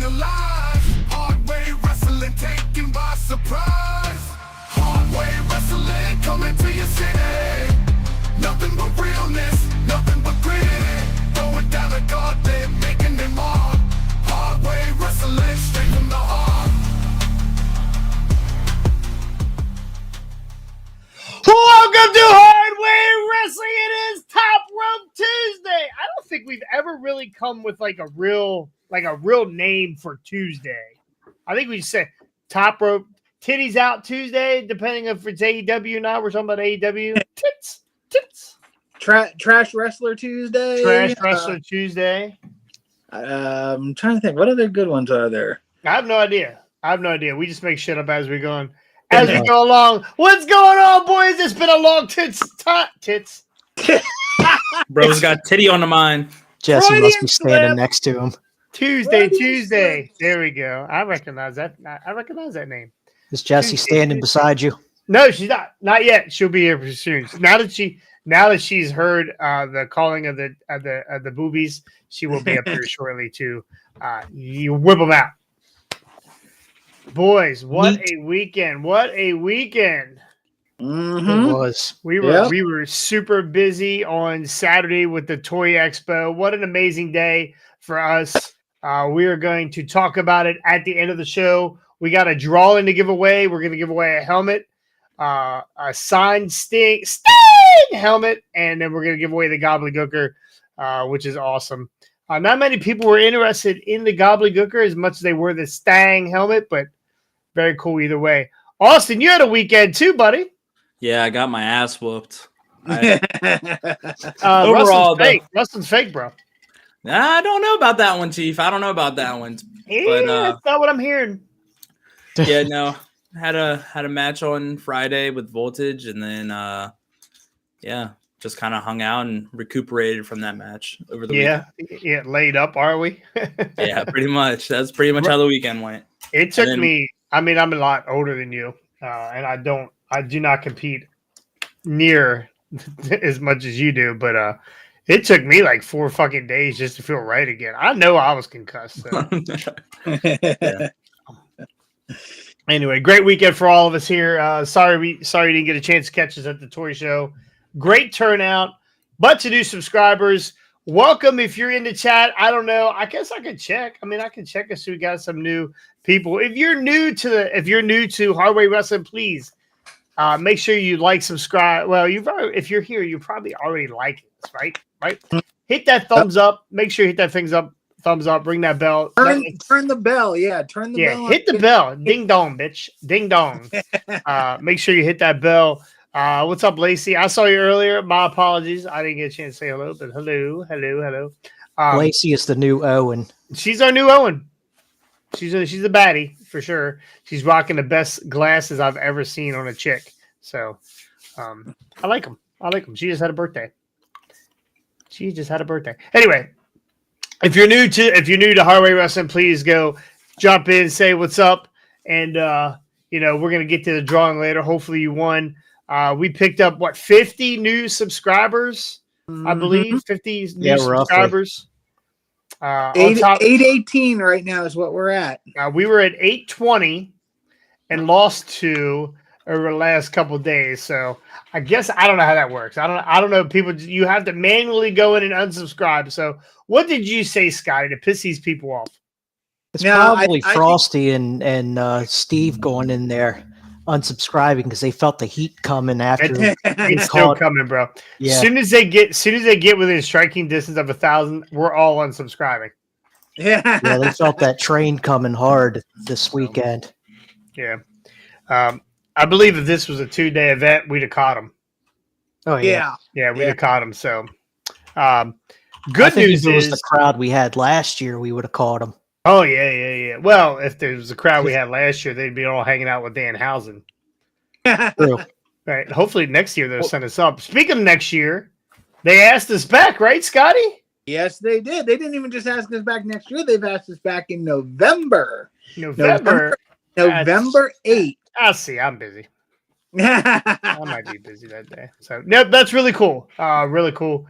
your life. Hard way wrestling taken by surprise. Hard way wrestling coming to your city. Nothing but realness, nothing but grit. Going down the gauntlet, making them mark. Hard way wrestling straight from the heart. Welcome to Hardway Wrestling. It is Top Rope Tuesday. I don't think we've ever really come with like a real name for Tuesday. I think we just said Top Rope Titties Out Tuesday, depending if it's AEW or not. We're talking about AEW. Tits. Trash Wrestler Tuesday. Trash Wrestler Tuesday. I'm trying to think. What other good ones are there? I have no idea. We just make shit up as we go on. As we go along. What's going on, boys? It's been a long tits. Bro's got titty on the mind. Jesse Freudian must be standing slip. next to him. Tuesday. There we go. I recognize that. I recognize that name. Is Jesse standing beside you? No, she's not. Not yet. She'll be here soon. Now that she's heard the calling of the boobies, she will be up here shortly too. You whip them out. Boys, what a weekend. It was. We were super busy on Saturday with the Toy Expo. What an amazing day for us. We are going to talk about it at the end of the show. We got a drawing to give away. We're going to give away a helmet, a signed Sting helmet, and then we're going to give away the Gobbledygooker, which is awesome. Not many people were interested in the Gobbledygooker as much as they were the Stang helmet, but very cool either way. Austin, you had a weekend too, buddy. Yeah, I got my ass whooped. Overall, Rustin's fake, bro. I don't know about that one, Chief. I don't know about that one. Yeah, that's not what I'm hearing. Yeah, no. Had a match on Friday with Voltage, and then just kind of hung out and recuperated from that match over the weekend. Yeah, laid up, are we? Yeah, pretty much. That's pretty much how the weekend went. It took me. I mean, I'm a lot older than you, and I do not compete near as much as you do, but it took me like 4 fucking days just to feel right again. I know I was concussed. So. Yeah. Anyway, great weekend for all of us here. Sorry you didn't get a chance to catch us at the toy show. Great turnout, bunch of new subscribers. Welcome if you're in the chat. I don't know. I guess I could check. I can check if we got some new people. If you're new to Hardway Wrestling, please make sure you like, subscribe. Well, if you're here, you probably already like it, right? Hit that thumbs up. Make sure you hit that thumbs up. Ring that bell. Turn the bell. Yeah, turn the bell. Hit the bell. Ding dong, bitch. Ding dong. Make sure you hit that bell. What's up, Lacey? I saw you earlier. My apologies. I didn't get a chance to say hello, but hello. Lacey is the new Owen. She's our new Owen. She's a baddie for sure. She's rocking the best glasses I've ever seen on a chick. So I like them. She just had a birthday. Anyway, if you're new to Hardway Wrestling, please go jump in, say what's up, and we're gonna get to the drawing later. Hopefully you won. We picked up 50 new subscribers, I believe. 50 new subscribers. 818 right now is what we're at. We were at 820 and lost to over the last couple of days. So I guess I don't know how that works. I don't know. People, you have to manually go in and unsubscribe. So what did you say, Scotty, to piss these people off? It's probably Frosty and Steve going in there unsubscribing because they felt the heat coming after. It's still coming, bro. Yeah. As soon as they get within striking distance of 1,000, we're all unsubscribing. Yeah, they felt that train coming hard this weekend. Yeah. I believe if this was a 2-day event, we'd have caught them. Oh yeah, we'd have caught them. So, good news if it was the crowd we had last year, we would have caught them. Oh yeah. Well, if there was a crowd we had last year, they'd be all hanging out with Danhausen. True. Right. Hopefully next year they'll send us up. Speaking of next year, they asked us back, right, Scotty? Yes, they did. They didn't even just ask us back next year. They've asked us back in November. November 8th. I see. I'm busy. I might be busy that day. So, no, that's really cool. Really cool.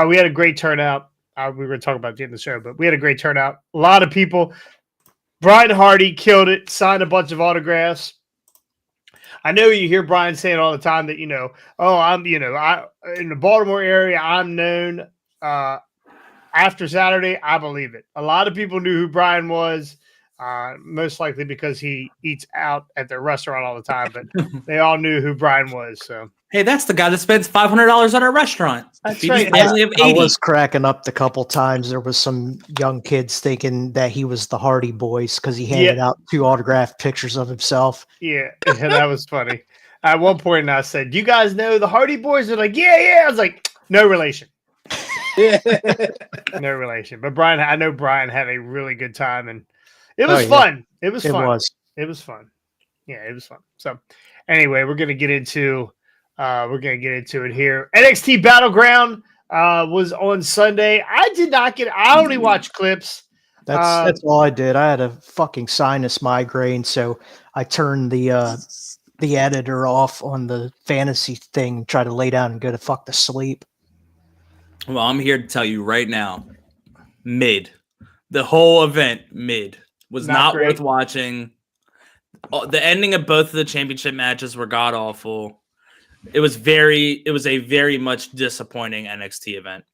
We had a great turnout. We were going to talk about it at the end of the show, but we had a great turnout. A lot of people. Brian Hardy killed it, signed a bunch of autographs. I know you hear Brian saying all the time that, I'm, I in the Baltimore area, I'm known. After Saturday, I believe it. A lot of people knew who Brian was, most likely because he eats out at their restaurant all the time, but they all knew who Brian was. So, hey, that's the guy that spends $500 on our restaurant. That's Feeds right. a family of 80. I was cracking up the couple times. There was some young kids thinking that he was the Hardy Boys because he handed out 2 autographed pictures of himself. Yeah, that was funny. At one point, I said, "Do you guys know the Hardy Boys?" They're like, "Yeah." I was like, "No relation." Yeah. No relation. But Brian, I know Brian had a really good time, and it was fun. It was fun. It was fun. Yeah, it was fun. So, anyway, we're gonna get into it here. NXT Battleground was on Sunday. I only watched clips. That's all I did. I had a fucking sinus migraine, so I turned the editor off on the fantasy thing, try to lay down and go to fuck to sleep. Well, I'm here to tell you right now, mid. The whole event, mid. Was not worth watching. The ending of both of the championship matches were god-awful. It was a very much disappointing NXT event.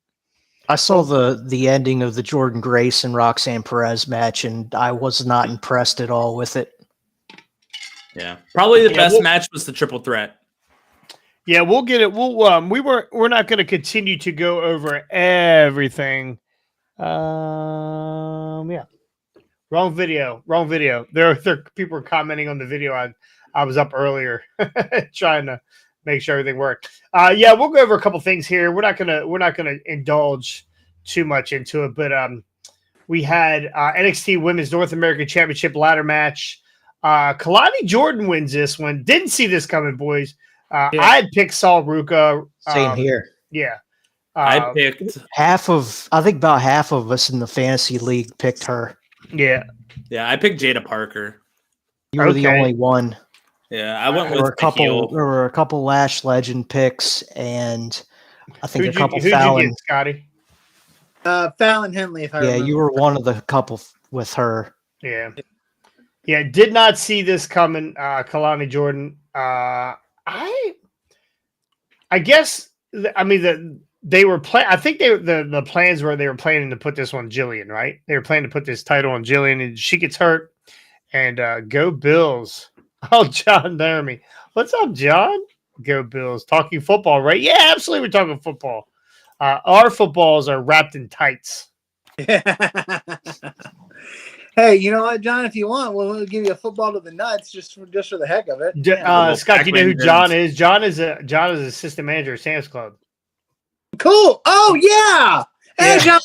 I saw the ending of the Jordan Grace and Roxanne Perez match, and I was not impressed at all with it. Yeah. Probably the best match was the triple threat. Yeah, we'll get it. We're not going to continue to go over everything. Yeah. Wrong video. There people were commenting on the video. I was up earlier trying to make sure everything worked. Yeah, we'll go over a couple things here. We're not gonna indulge too much into it, but we had NXT Women's North American Championship ladder match. Kalani Jordan wins this one. Didn't see this coming, boys. I had picked Saul Ruka. Same here. Yeah. I picked I think about half of us in the fantasy league picked her. Yeah. Yeah, I picked Jada Parker. You were the only one. Yeah, I went There with were a couple Lash Legend picks, and I think Who'd a couple you Fallon. get, Scotty? Fallon Henley, if I remember. You were one of the couple with her. Yeah. Yeah, did not see this coming, Kalani Jordan. I guess, they were playing. I think the plans were they were planning to put this on Jillian, right? They were planning to put this title on Jillian, and she gets hurt. And go Bills! Oh, John Laramie, what's up, John? Go Bills! Talking football, right? Yeah, absolutely. We're talking football. Our footballs are wrapped in tights. Hey, you know what, John? If you want, we'll give you a football to the nuts just for the heck of it. Scott, do you know who John is? John is assistant manager at Sam's Club. Cool. Oh yeah. Hey, John.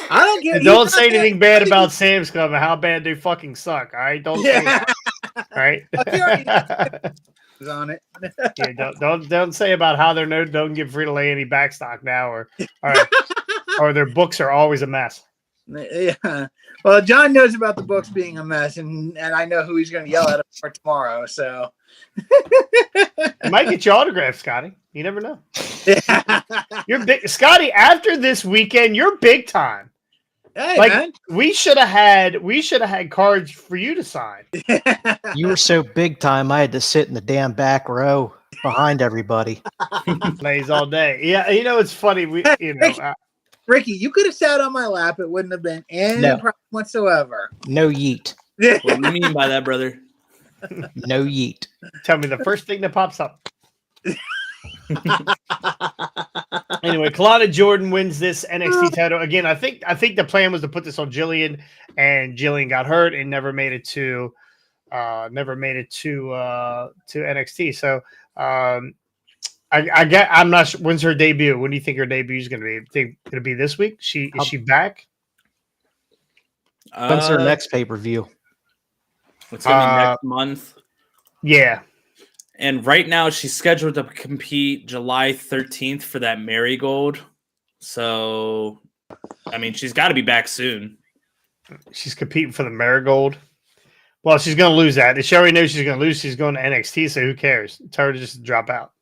I don't get. Don't say anything bad about Sam's Club and how bad they fucking suck. All right, don't say that. All right. On it. Yeah, don't say about how they're don't give Frito Lay any backstock now, or their books are always a mess. Yeah. Well, John knows about the books being a mess, and I know who he's going to yell at for tomorrow. So you might get your autograph, Scotty. You never know. Yeah. You're big, Scotty. After this weekend, you're big time. Hey, man. we should have had cards for you to sign. You were so big time, I had to sit in the damn back row behind everybody. Plays all day. Yeah, it's funny. Ricky, you could have sat on my lap. It wouldn't have been any problem whatsoever. No yeet. What do you mean by that, brother? No yeet. Tell me the first thing that pops up. Anyway, Kalani Jordan wins this NXT title again. I think the plan was to put this on Jillian, and Jillian got hurt and never made it to NXT. So I'm not sure when's her debut. When do you think her debut is going to be? Think it'll be this week? Is she back? When's her next pay-per-view? It's going to be next month. Yeah. And right now she's scheduled to compete July 13th for that Marigold. So, she's got to be back soon. She's competing for the Marigold. Well, she's going to lose that. She already knows she's going to lose. She's going to NXT, so who cares? Tell her to just drop out.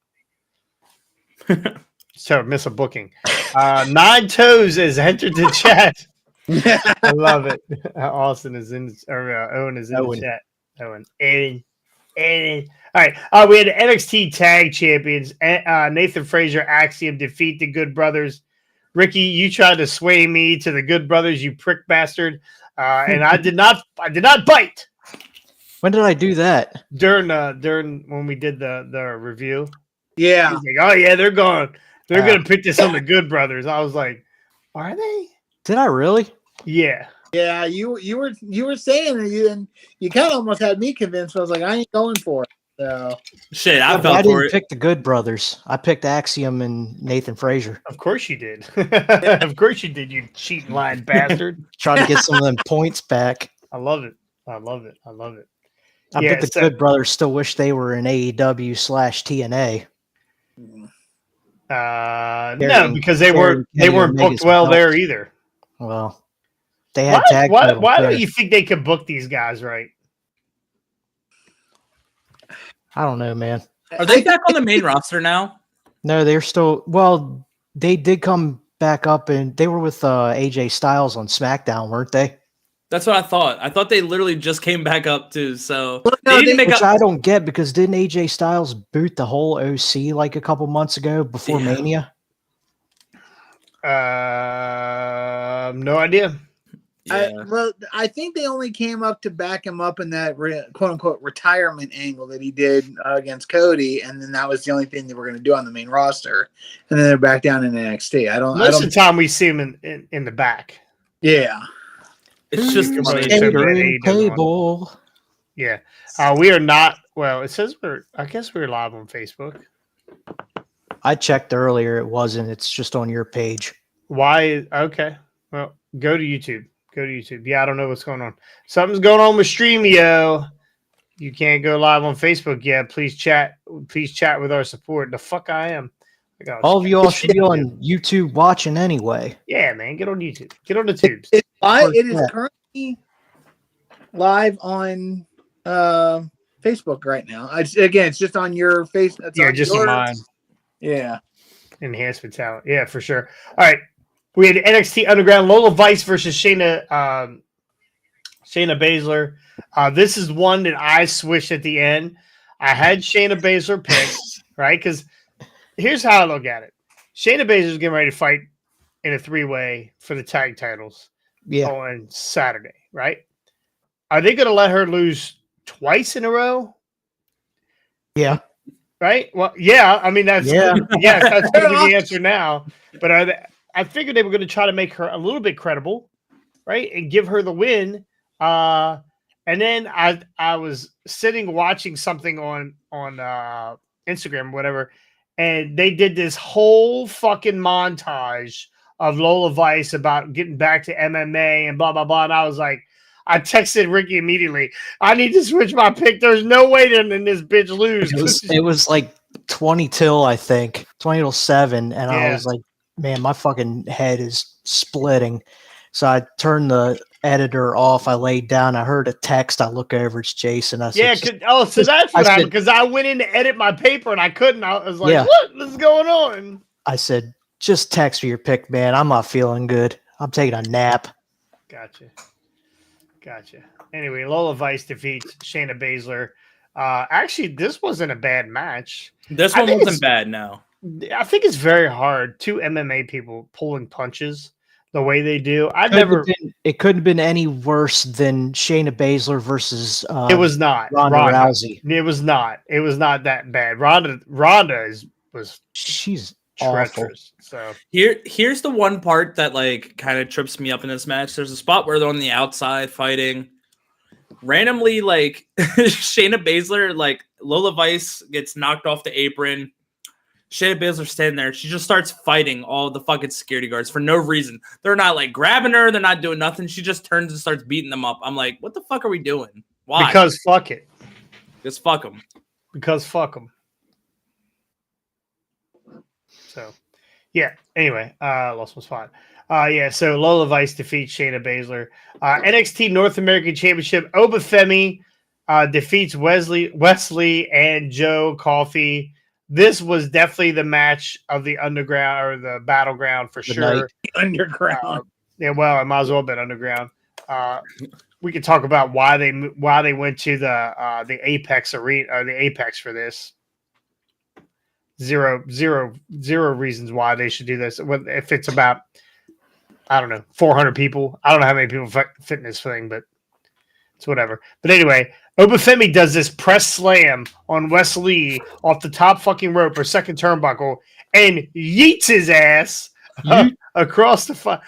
So miss a booking. Nine Toes has entered the chat. I love it. Austin is in, or Owen is in Owen. the chat. Owen. All right. We had the NXT Tag Champions. Nathan Frazier, Axiom defeat the Good Brothers. Ricky, you tried to sway me to the Good Brothers, you prick bastard, and I did not. I did not bite When did I do that? during when we did the review. Yeah. He's like, "Oh yeah, they're going. They're going to pick this on the Good Brothers." I was like, "Are they?" Did I really? Yeah. Yeah, you were saying it, and you kind of almost had me convinced. I was like, I ain't going for it. So Shit, I I felt for didn't it. pick the Good Brothers. I picked Axiom and Nathan Frazier. Of course you did. Of course you did, you cheating lying bastard. Trying to get some of them points back. I love it. I love it. I love it. I Yeah, bet the so- Good Brothers still wish they were in AEW/TNA. No, Carrying- because they carrying weren't Kenny booked well Omega's there belt. either. Well, they had tag Why titles why there. don't you think they could book these guys right? I don't know, man. Are they back on the main roster now? No, they're still. Well, they did come back up, and they were with AJ Styles on SmackDown, weren't they? That's what I thought. I thought they literally just came back up too. So Well, they no, need to they- make Which up. I don't get because didn't AJ Styles boot the whole OC like a couple months ago before Yeah. Mania? No idea. Yeah. I think they only came up to back him up in that quote unquote retirement angle that he did against Cody, and then that was the only thing they were going to do on the main roster, and then they're back down in NXT. I Most don't. of the time we see them in the back. Yeah. It's just Who's funny. It's so bad Catering AEW on. table. Yeah. We are not. Well, it says I guess we're live on Facebook. I checked earlier; it wasn't. It's just on your page. Why? Okay. Well, go to YouTube. Go to YouTube. Yeah, I don't know what's going on. Something's going on with Streamio. You can't go live on Facebook yet. Please chat. Please chat with our support. The fuck I am. I got All of you all should be on YouTube watching anyway. Yeah, man. Get on YouTube. Get on the tubes. It is Yeah. currently live on Facebook right now. It's just on your face. It's Yeah, on just on yours. mine. Yeah. Enhancement talent. Yeah, for sure. All right. We had NXT Underground, Lola Vice versus Shayna Baszler. This is one that I switched at the end. I had Shayna Baszler picked, right? Because here's how I look at it. Shayna Baszler's getting ready to fight in a 3-way for the tag titles Yeah, on Saturday, right? Are they going to let her lose twice in a row? yeah. Right? Well, yeah. I mean, that's Yeah. yes, that's going to be the answer now. But I figured they were going to try to make her a little bit credible, right, and give her the win. And then I was sitting watching something on Instagram, whatever, and they did this whole fucking montage of Lola Vice about getting back to MMA and blah blah blah. And I was like, I texted Ricky immediately. I need to switch my pick. There's no way to this bitch lose. It was like 20 till, I think, 20 till 7. And I Yeah. was like, man, my fucking head is splitting. So I turned the editor off. I laid down. I heard a text. I look over. It's Jason. I said, Yeah. So that's what I happened said- because I went in to edit my paper and I couldn't. I was like, Yeah. what is going on? I said, just text me your pick, man. I'm not feeling good. I'm taking a nap. Gotcha. Anyway, Lola Vice defeats Shayna Baszler. Actually, this wasn't a bad match. This I one think wasn't it's- bad. No. I think it's very hard. 2 MMA people pulling punches the way they do. It couldn't have been any worse than Shayna Baszler versus It was not Ronda Rousey. It was not. It was not that bad. Ronda was She's awful. treacherous. So Here's the one part that like kind of trips me up in this match. There's a spot where they're on the outside fighting. Randomly, like Shayna Baszler, like Lola Vice gets knocked off the apron. Shayna Baszler standing there. She just starts fighting all the fucking security guards for no reason. They're not like grabbing her. They're not doing nothing. She just turns and starts beating them up. I'm like, what the fuck are we doing? Why? because fuck it. Just fuck them. Because fuck them. So, yeah. Anyway, lost my spot. Yeah. So Lola Vice defeats Shayna Baszler. NXT North American Championship. Obafemi defeats Wesley and Joe Coffey. This was definitely the match of the underground or the battleground for The sure. night. Underground. Yeah, well, I might as well have been underground. We could talk about why they went to the Apex arena or the Apex for this. Zero reasons why they should do this. If it's about, I don't know, 400 people. I don't know how many people fit in this thing, but it's whatever. But anyway, Obafemi does this press slam on Wes Lee off the top fucking rope or second turnbuckle and yeets his ass across the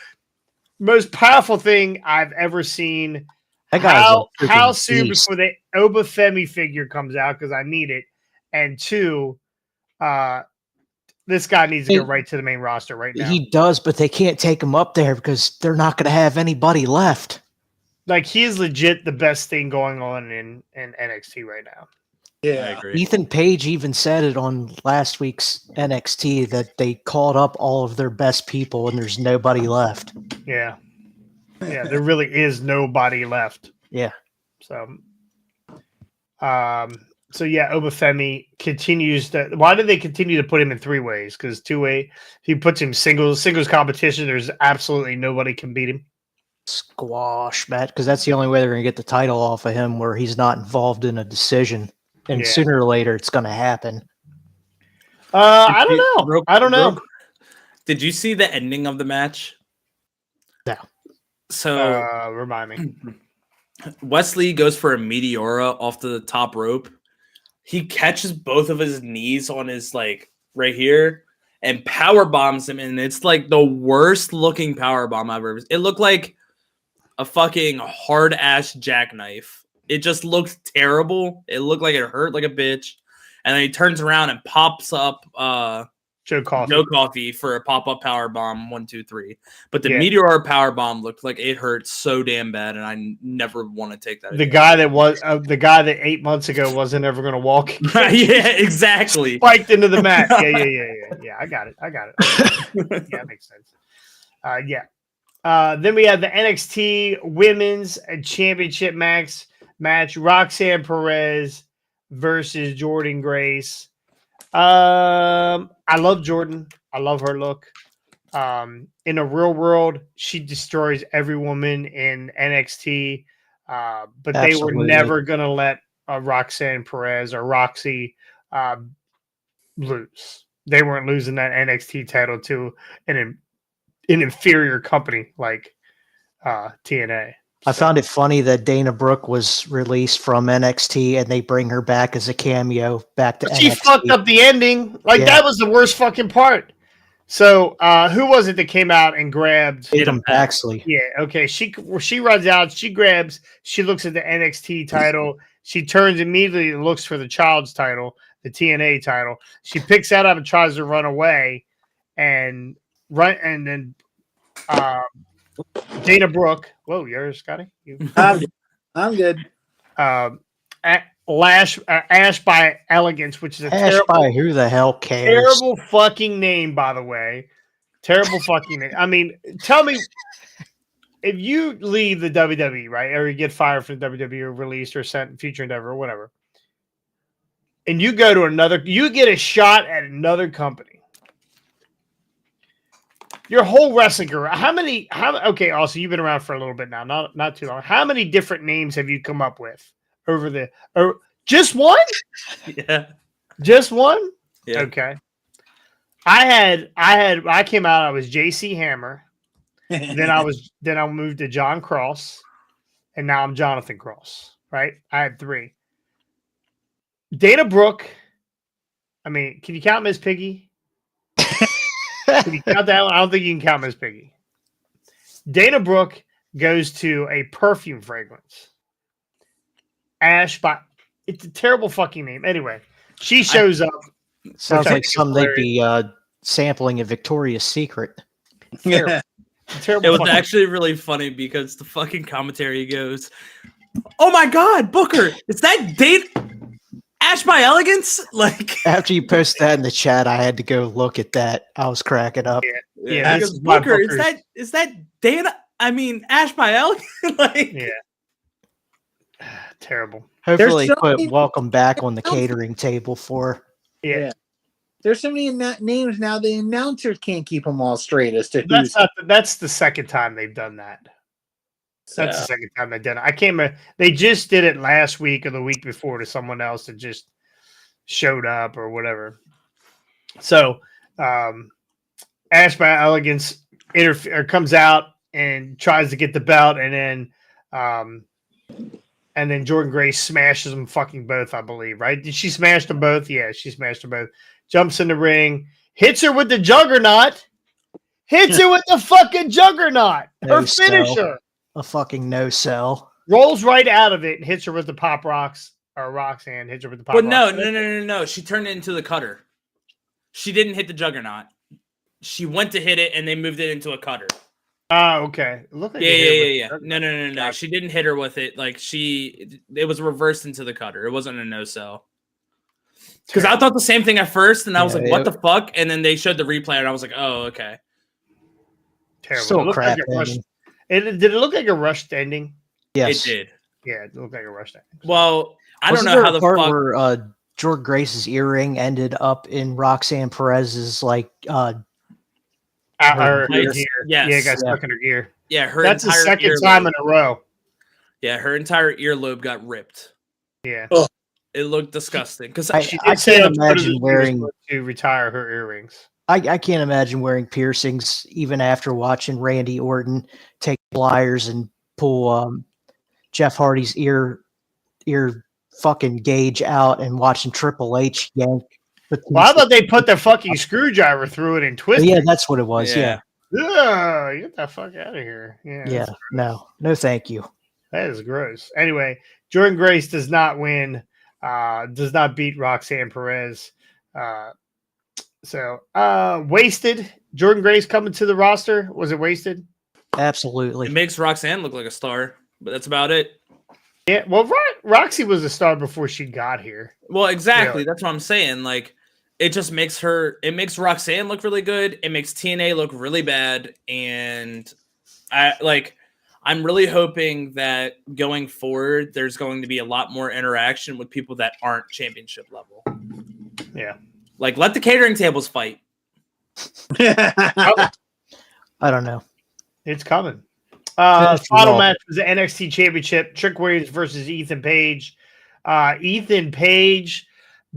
most powerful thing I've ever seen. That guy's how soon before the Obafemi figure comes out, because I need it, and two, this guy needs to go right to the main roster right now. He does, but they can't take him up there because they're not going to have anybody left. Like, he is legit the best thing going on in NXT right now. Yeah, I agree. Ethan Page even said it on last week's NXT that they called up all of their best people and there's nobody left. Yeah, there really is nobody left. Yeah. So, yeah, Obafemi continues to. Why do they continue to put him in 3-ways? Because 2-way, he puts him singles competition. There's absolutely nobody can beat him. Squash, Matt, because that's the only way they're going to get the title off of him, where he's not involved in a decision. And sooner or later, it's going to happen. I don't know. Did you see the ending of the match? No. So, remind me. Wesley goes for a Meteora off the top rope. He catches both of his knees on his, like, right here and power bombs him. And it's like the worst looking power bomb I've ever seen. It looked like a fucking hard ass jackknife. It just looked terrible. It looked like it hurt like a bitch. And then he turns around and pops up Joe Coffey for a pop-up power bomb 1, 2, 3. But the Meteor power bomb looked like it hurt so damn bad, and I never want to take that. The guy that 8 months ago wasn't ever going to walk. Yeah, exactly. Spiked into the mat. Yeah. I got it. Yeah, that makes sense. Then we have the NXT Women's Championship match. Roxanne Perez versus Jordan Grace. I love Jordan. I love her look. In a real world, she destroys every woman in NXT. But Absolutely. They were never going to let Roxanne Perez or Roxy lose. They weren't losing that NXT title to an inferior company like TNA. I found it funny that Dana Brooke was released from NXT and they bring her back as a cameo back to NXT. She fucked up the ending. That was the worst fucking part. So who was it that came out and grabbed Tatum Paxley? Yeah, okay. She runs out, she grabs, she looks at the NXT title, she turns immediately and looks for the child's title, the TNA title. She picks that up and tries to run away, and then Dana Brooke. Whoa, you're Scotty? I'm good. Ash by Elegance, which is a Ash terrible, by who the hell cares? Terrible fucking name, by the way. Terrible fucking name. I mean, tell me, if you leave the WWE, right, or you get fired from the WWE or released or sent future endeavor or whatever, and you go to you get a shot at another company. Your whole wrestling career. Okay, also you've been around for a little bit now, not too long. How many different names have you come up with over just one? Yeah. Just one? Yeah. Okay. I came out, I was JC Hammer. then I moved to John Cross, and now I'm Jonathan Cross, right? I had 3. Dana Brooke. I mean, can you count Miss Piggy? Can you count that one? I don't think you can count Miss Piggy. Dana Brooke goes to a perfume fragrance. Ash by it's a terrible fucking name. Anyway, she shows up. Sounds like something they'd be sampling a Victoria's Secret. Terrible. It was actually really funny because the fucking commentary goes, "Oh my God, Booker, is that Ash by Elegance?" Like, after you posted that in the chat, I had to go look at that. I was cracking up. Yeah. Goes, Booker, is that Dana? I mean, Ash by Elegance? Like, yeah. Terrible. Hopefully, put welcome back on the catering table for. Yeah. There's so many names now. The announcers can't keep them all straight as to That's who's. not. That's the second time they've done that. That's the second time they've done it. I can't remember. They just did it last week or the week before to someone else that just showed up or whatever. So, Ash by Elegance comes out and tries to get the belt, and then Jordan Grace smashes them fucking both, I believe, right? Did she smash them both? Yeah, she smashed them both. Jumps in the ring, hits her with the juggernaut, hits her with the fucking juggernaut. Her finisher. A fucking no sell. Rolls right out of it and hits her with the pop rocks, or Roxanne hits her with the pop rocks. No. She turned it into the cutter. She didn't hit the juggernaut. She went to hit it and they moved it into a cutter. Oh, okay. Look like yeah. No. She didn't hit her with it. Like it was reversed into the cutter. It wasn't a no sell. Because I thought the same thing at first, and I was like, "What the fuck?" And then they showed the replay, and I was like, "Oh, okay." Terrible. Still crap. Did it look like a rushed ending? Yes, it did. Yeah, it looked like a rushed ending. Well, I don't know how the part fuck where Jordan Grace's earring ended up in Roxanne Perez's like her gear. Yes. Yeah, it got stuck in her gear. Yeah, that's the second time in a row. Yeah, her entire earlobe got ripped. Yeah. Oh. It looked disgusting because I can't imagine wearing to retire her earrings. I can't imagine wearing piercings even after watching Randy Orton take pliers and pull Jeff Hardy's ear fucking gauge out and watching Triple H yank. Well, I thought they put the fucking screwdriver through it and twisted. Yeah, that's what it was. Yeah. Ugh, get the fuck out of here. Yeah. No, thank you. That is gross. Anyway, Jordan Grace does not win. Does not beat Roxanne Perez. Wasted. Jordan Grace coming to the roster. Was it wasted? Absolutely. It makes Roxanne look like a star, but that's about it. Yeah, well, Roxy was a star before she got here. Well, exactly. That's what I'm saying. Like, it just makes Roxanne look really good. It makes TNA look really bad. And I'm really hoping that going forward, there's going to be a lot more interaction with people that aren't championship level. Yeah. Like, let the catering tables fight. I don't know. It's coming. Final match was the NXT Championship. Trick Williams versus Ethan Page. Ethan Page,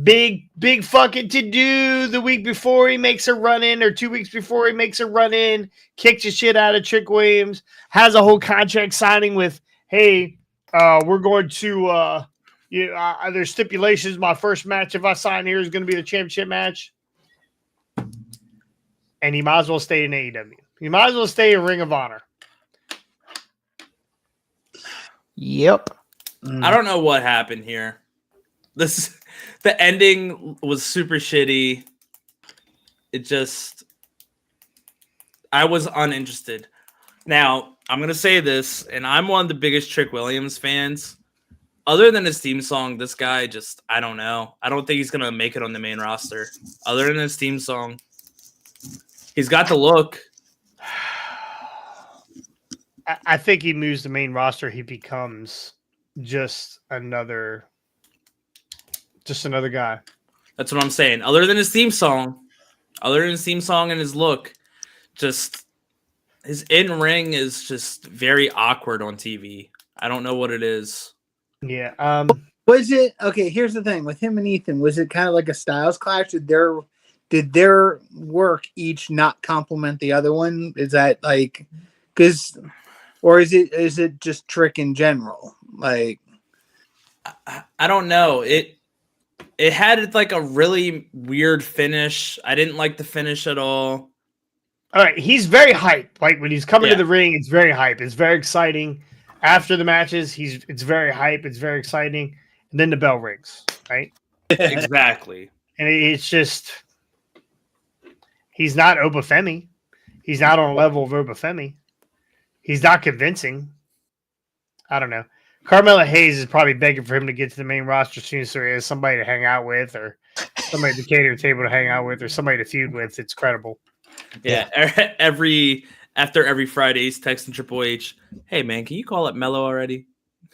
big fucking to-do the week before he makes a run-in, or 2 weeks before he makes a run-in, kicks the shit out of Trick Williams, has a whole contract signing with, hey, we're going to, there's stipulations. My first match, if I sign here, is going to be the championship match. And he might as well stay in AEW. He might as well stay in Ring of Honor. Yep. I don't know what happened here. The ending was super shitty. I was uninterested. Now, I'm going to say this, and I'm one of the biggest Trick Williams fans. Other than his theme song, this guy I don't know. I don't think he's going to make it on the main roster. Other than his theme song, he's got the look. I think he moves the main roster. He becomes just another guy. That's what I'm saying. Other than his theme song and his look, just his in-ring is just very awkward on TV. I don't know what it is. Yeah. Was it okay? Here's the thing with him and Ethan. Was it kind of like a styles clash? Did their work each not complement the other one? Is that like or is it just Trick in general? Like, I don't know. It had like a really weird finish. I didn't like the finish at all. All right, he's very hype. Like when he's coming to the ring, it's very hype. It's very exciting. After the matches, it's very hype. It's very exciting. And then the bell rings, right? Exactly. And it's just he's not Obafemi. He's not on a level of Obafemi. He's not convincing. I don't know. Carmella Hayes is probably begging for him to get to the main roster soon, so he has somebody to hang out with, or somebody at the catering table to hang out with, or somebody to feud with. It's credible. Yeah. After every Friday, he's texting Triple H, "Hey man, can you call up Mello already?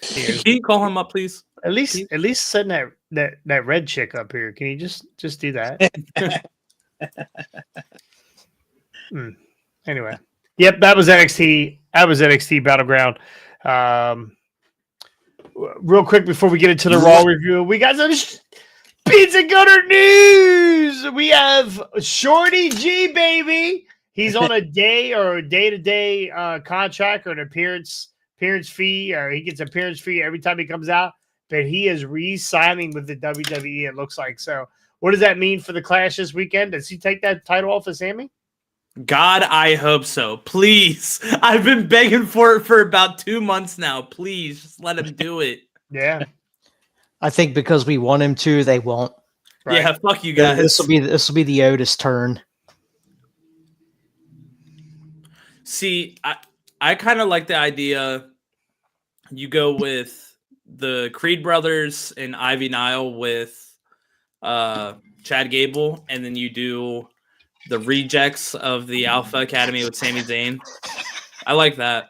Can you call him up, please? At least send that red chick up here. Can you just do that?" Anyway, yep, that was NXT. That was NXT Battleground. Real quick before we get into the Raw review, we got some Pizza Gunner news. We have Shorty G, baby. He's on a day-to-day contract or an appearance fee, or he gets appearance fee every time he comes out. But he is re-signing with the WWE. It looks like so. What does that mean for the Clash this weekend? Does he take that title off of Sammy? God, I hope so. Please. I've been begging for it for about 2 months now. Please, just let him do it. Yeah. I think because we want him to, they won't. Right. Yeah, fuck you guys. This will be the Otis turn. See, I kind of like the idea. You go with the Creed brothers and Ivy Nile with Chad Gable, and then you do the rejects of the Alpha Academy with Sami Zayn. I like that.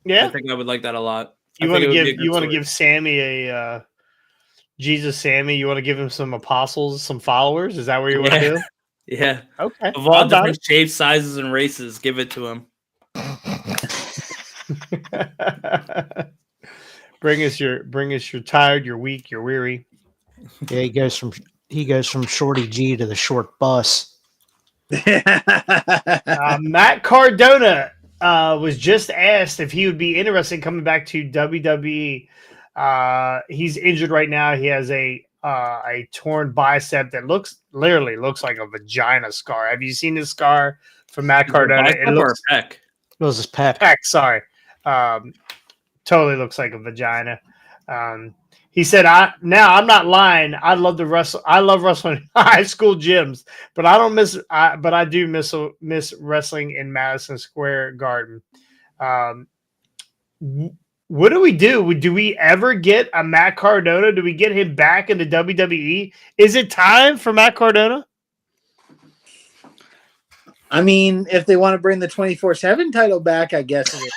Yeah, I think I would like that a lot. You want to give Sammy a Jesus Sammy? You want to give him some apostles, some followers? Is that what you want to do? Yeah. Okay. Of all different shapes, sizes, and races, give it to him. Bring us your tired, your weak, your weary. Yeah, he goes from Shorty G to the short bus. Matt Cardona was just asked if he would be interested in coming back to WWE. He's injured right now. He has a torn bicep that literally looks like a vagina scar. Have you seen this scar from Matt Cardona? It looks pec. It was his pec. Sorry. Totally looks like a vagina. He said, I'm not lying. I love to wrestle. I love wrestling high school gyms, but I do miss wrestling in Madison Square Garden. What do we do? Do we ever get a Matt Cardona? Do we get him back into WWE? Is it time for Matt Cardona? I mean, if they want to bring the 24/7 title back, I guess it is.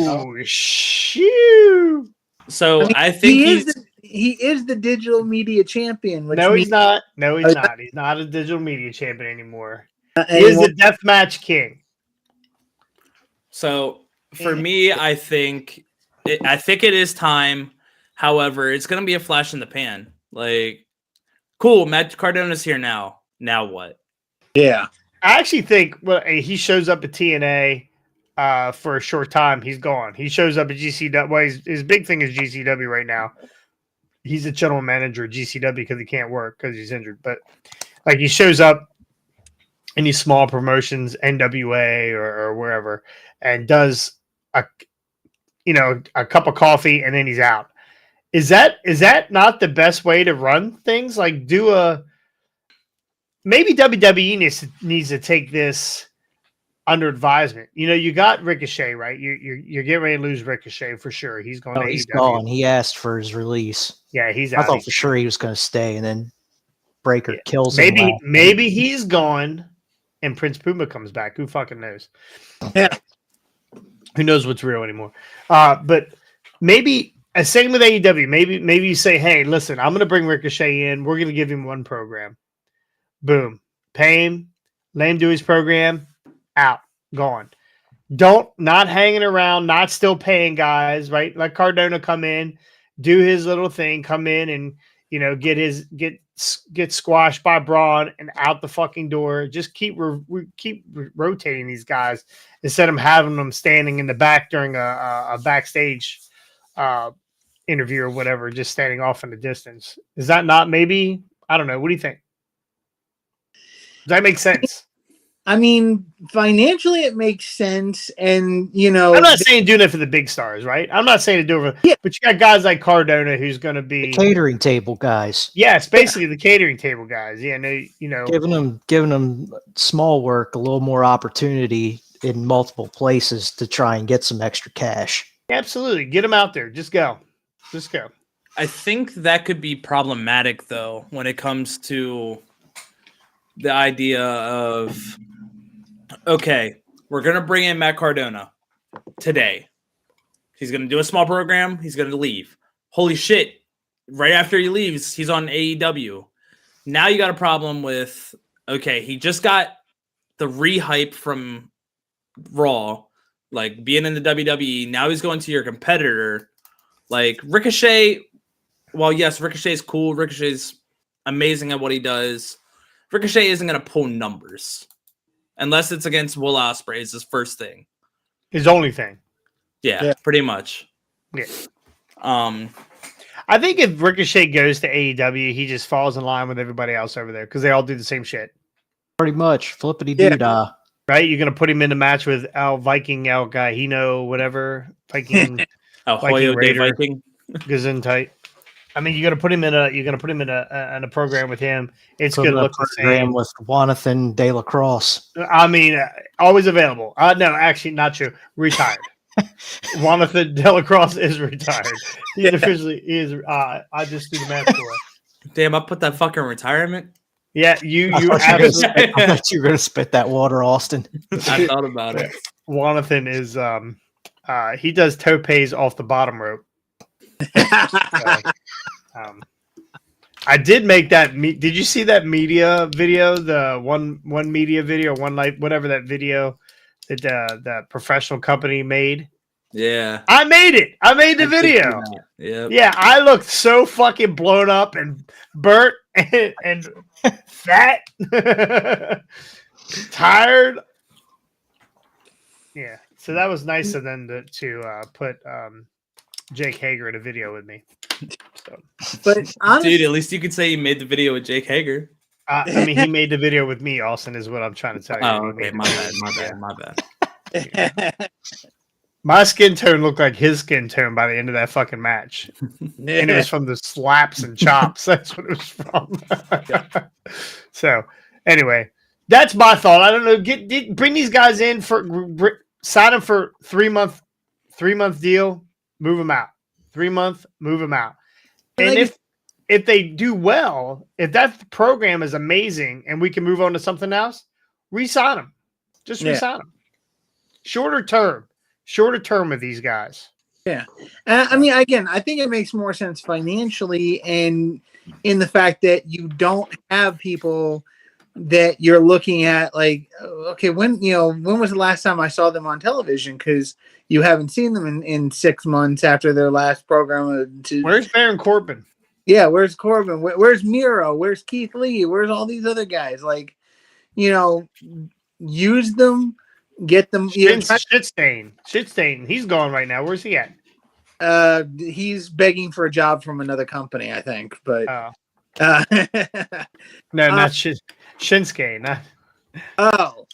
Oh, shoot. So I think he is the digital media champion. No, he's not. No, he's not. He's not a digital media champion anymore. He is the deathmatch king. So for me, I think it is time. However, it's going to be a flash in the pan. Like, cool, Matt Cardona's here now. Now what? Yeah. I actually think he shows up at TNA for a short time. He's gone. He shows up at GCW. Well, his big thing is GCW right now. He's a general manager at GCW because he can't work because he's injured. But like he shows up in these small promotions, NWA or wherever, and does a cup of coffee and then he's out. Is that not the best way to run things? Like maybe WWE needs to take this under advisement. You got Ricochet, right? You're getting ready to lose Ricochet for sure. He's going. Oh, he's gone. He asked for his release. Yeah, he's out. I thought for sure he was going to stay, and then Breaker kills him. Maybe he's gone, and Prince Puma comes back. Who fucking knows? Yeah. Who knows what's real anymore? But maybe same with AEW. Maybe you say, hey, listen, I'm going to bring Ricochet in. We're going to give him one program. Boom. Pay him. Let him do his program. Out. Gone. Not hanging around, not still paying guys, right? Let Cardona come in, do his little thing, come in and, get squashed by Braun and out the fucking door. Just keep rotating these guys instead of having them standing in the back during a backstage interview or whatever, just standing off in the distance. Is that not maybe? I don't know. What do you think? Does that make sense? I mean, financially, it makes sense, and I'm not saying doing it for the big stars, right? I'm not saying to do it for, but you got guys like Cardona who's going to be the catering table guys. Yeah, it's basically the catering table guys. Yeah, giving them small work a little more opportunity in multiple places to try and get some extra cash. Absolutely, get them out there. Just go. I think that could be problematic though when it comes to the idea of, okay, we're going to bring in Matt Cardona today. He's going to do a small program. He's going to leave. Holy shit. Right after he leaves, he's on AEW. Now you got a problem with okay, he just got the rehype from Raw, like being in the WWE. Now he's going to your competitor. Like Ricochet, well, yes, Ricochet's cool. Ricochet's amazing at what he does. Ricochet isn't going to pull numbers unless it's against Will Ospreay is his first thing. His only thing. Yeah, pretty much. Yeah. I think if Ricochet goes to AEW, he just falls in line with everybody else over there because they all do the same shit. Pretty much. Flippity doo dah. Right? You're going to put him in the match with El Viking, El Gahino, whatever. Viking. El Hoyo de Viking. Gesundheit. I mean, you're gonna put him in a program with him. It's gonna look the same with Jonathan De La Crosse. I mean, always available. No, actually, not true. Retired. Jonathan De La Crosse is retired. He is. I just do the math for it. Damn, I put that fucking retirement. Yeah, you absolutely. I thought you were gonna spit that water, Austin. I thought about it. Jonathan is he does topes off the bottom rope. I did make that. Did you see that media video? The one media video, one life, whatever that video that the professional company made. Yeah, I made it. I made the video. Yeah, I looked so fucking blown up and burnt and fat, tired. Yeah, so that was nice of them to put Jake Hager in a video with me. So. But honestly, dude, at least you could say you made the video with Jake Hager. I mean, he made the video with me, Austin, is what I'm trying to tell you. Oh, okay, my bad. Yeah. My skin tone looked like his skin tone by the end of that fucking match. And it was from the slaps and chops. That's what it was from. So, anyway, that's my thought. I don't know. Bring these guys in sign them for 3-month deal. Move them out. 3-month, move them out. And if they do well, if that program is amazing and we can move on to something else, re-sign them. Just re-sign them. Shorter term with these guys. Yeah. I mean, again, I think it makes more sense financially and in the fact that you don't have people that you're looking at like, okay, when was the last time I saw them on television? Because you haven't seen them in 6 months after their last program. Where's Baron Corbin? Yeah, where's Corbin? Where's Miro? Where's Keith Lee? Where's all these other guys? Like, use them, get them. Shit stain. He's gone right now. Where's he at? He's begging for a job from another company, I think. But no, not Shinsuke. Not. Oh.